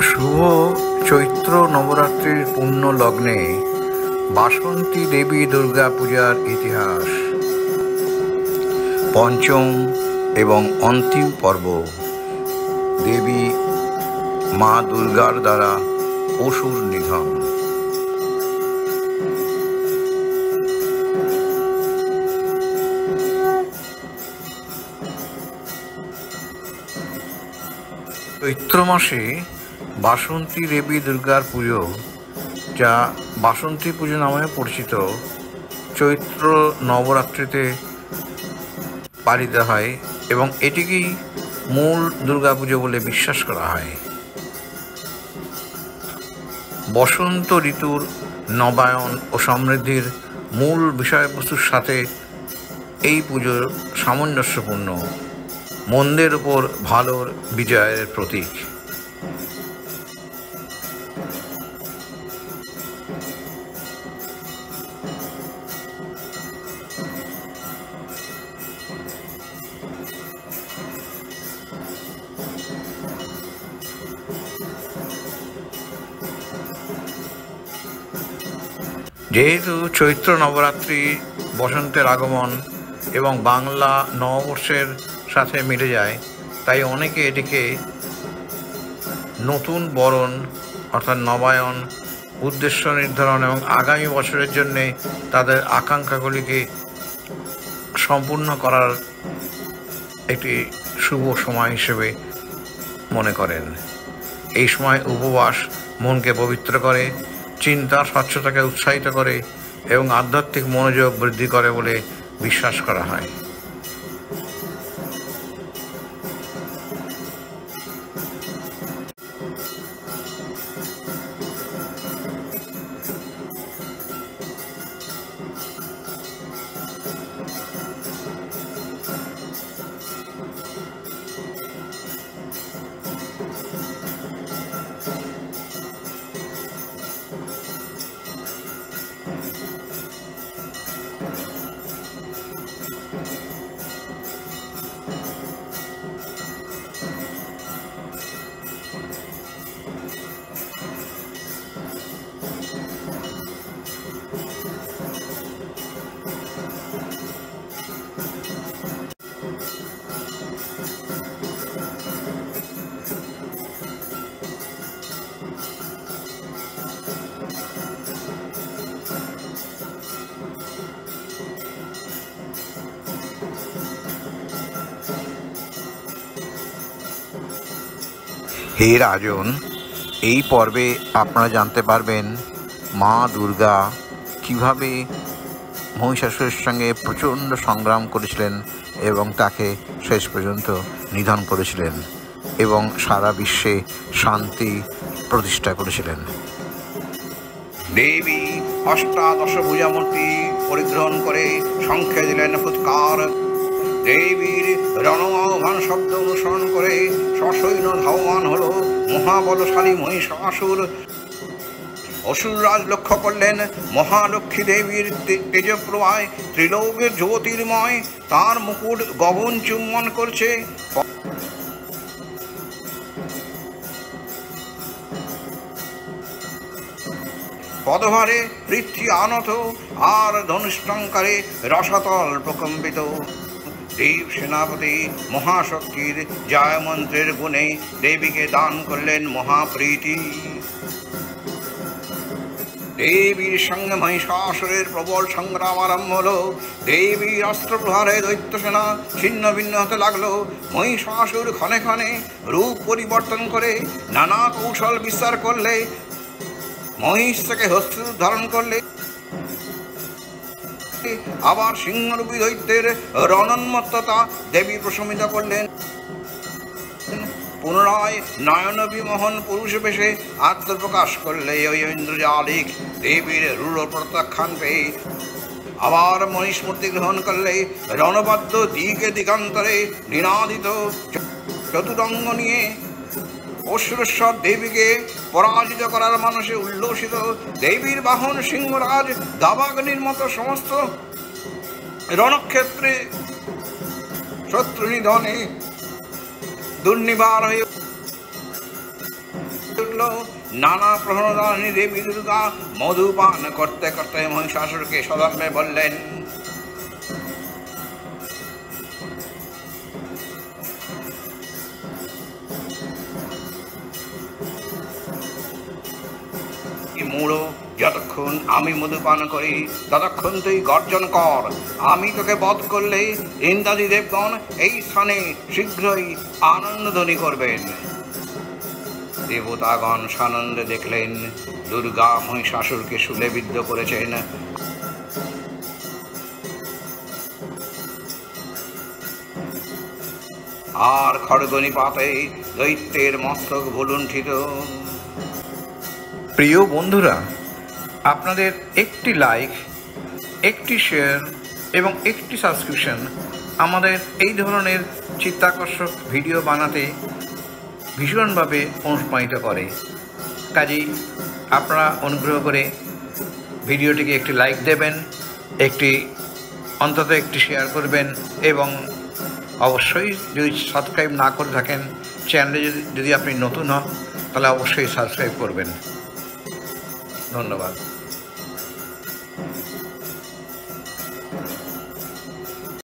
শুভ চৈত্র নবরাত্রির পুণ্য লগ্নে বাসন্তী দেবী দুর্গা পূজার ইতিহাস। পঞ্চম এবং অন্তিম পর্ব। দেবী মা দুর্গার দ্বারা অসুর নিধন। চৈত্র মাসে বাসন্তী দেবী দুর্গার পুজো, যা বাসন্তী পুজো নামে পরিচিত, চৈত্র নবরাত্রিতে পালিত হয় এবং এটিকেই মূল দুর্গাপুজো বলে বিশ্বাস করা হয়। বসন্ত ঋতুর নবায়ন ও সমৃদ্ধির মূল বিষয়বস্তুর সাথে এই পুজো সামঞ্জস্যপূর্ণ, মন্দের উপর ভালোর বিজয়ের প্রতীক। যেহেতু চৈত্র নবরাত্রি বসন্তের আগমন এবং বাংলা নববর্ষের সাথে মিলে যায়, তাই অনেকে এটিকে নতুন বরণ অর্থাৎ নবায়ন, উদ্দেশ্য নির্ধারণ এবং আগামী বছরের জন্যে তাদের আকাঙ্ক্ষাগুলিকে সম্পূর্ণ করার একটি শুভ সময় হিসেবে মনে করেন। এই সময় উপবাস মনকে পবিত্র করে, চিন্তার স্বচ্ছতাকে উৎসাহিত করে এবং আধ্যাত্মিক মনোযোগ বৃদ্ধি করে বলে বিশ্বাস করা হয়। হে রাজন, এই পর্বে আপনারা জানতে পারবেন মা দুর্গা কিভাবে মহিষাসুরের সঙ্গে প্রচণ্ড সংগ্রাম করেছিলেন এবং তাকে শেষ পর্যন্ত নিধন করেছিলেন এবং সারা বিশ্বে শান্তি প্রতিষ্ঠা করেছিলেন। দেবী অষ্টাদশ ভুজামূর্তি পরিগ্রহণ করে শঙ্খে দিলেন ফুৎকার। দেবীর রণ আহ্বান শব্দ অনুসরণ করে সসৈন্য ধাবমান হল মহাবলশালী মহিষাসুর। অসুররাজ লক্ষ্য করলেন মহালক্ষ্মী দেবীর তেজপ্রভায় ত্রিলোকের জ্যোতির্ময়, তার মুকুট গগন চুম্বন করছে। পদভারে পৃথ্বী আনত আর ধনুষ্টঙ্কারে রসাতল প্রকম্পিত। দেব সেনাপতি মহাশক্তির জয় মন্ত্রের গুণে দেবীকে দান করলেন মহাপ্রীতি। দেবীর সঙ্গে মহিষাসুরের প্রবল সংগ্রাম আরম্ভ হলো। দেবীর অস্ত্রপ্রহারে দৈত্য সেনা ছিন্ন ভিন্ন হতে লাগলো। মহিষাসুর ক্ষণে ক্ষণে রূপ পরিবর্তন করে নানা কৌশল বিস্তার করলে, মহিষ থেকে হস্তিরূপ ধারণ করলে, আবার সিংহরূপী দৈত্যের রণোন্মত্ততা দেবী প্রশমিত করলেন। পুনরায় নয়নবিমোহন পুরুষ বেশে আত্মপ্রকাশ করলে ওই ইন্দ্রজালিক দেবীর রূঢ় প্রত্যাখ্যান পেয়ে আবার মহিষ মূর্তি গ্রহণ করলে রণবদ্ধ দিকে দিগান্তরে নিনাদিত চতুরঙ্গ নিয়ে অসুরেশ্বর দেবীকে পরাজিত করার মানুষে উল্লসিত। দেবীর বাহন সিংহরাজ দাবাগ্নির মতো সমস্ত রণক্ষেত্রে শত্রু নিধনে দুর্নিবার হয়ে লাগলো। নানা প্রহরণী দেবী দুর্গা মধুপান করতে করতে মহিষাসুরকে সদম্ভে বললেন, মুড়ো, যতক্ষণ আমি মধুপান করি ততক্ষণ তুই গর্জন কর। আমি তোকে বধ করলে ইন্দ্রাদি দেবগণ এই স্থানে শীঘ্রই আনন্দধ্বনি করবেন। দেবতাগণ সানন্দে দেখলেন দুর্গা মহিষাসুরকে শূলে বিদ্ধ করেছেন। আর খড়গনিপাতে দৈত্যের মস্তক ভুলুণ্ঠিত। প্রিয় বন্ধুরা, আপনাদের একটি লাইক, একটি শেয়ার এবং একটি সাবস্ক্রিপশন আমাদের এই ধরনের চিত্তাকর্ষক ভিডিও বানাতে ভীষণভাবে অনুপ্রাণিত করে। কাজেই আপনারা অনুগ্রহ করে ভিডিওটিকে একটি লাইক দেবেন, অন্তত একটি শেয়ার করবেন এবং অবশ্যই যদি সাবস্ক্রাইব না করে থাকেন চ্যানেলে যদি আপনি নতুন হন তাহলে অবশ্যই সাবস্ক্রাইব করবেন। ধন্যবাদ।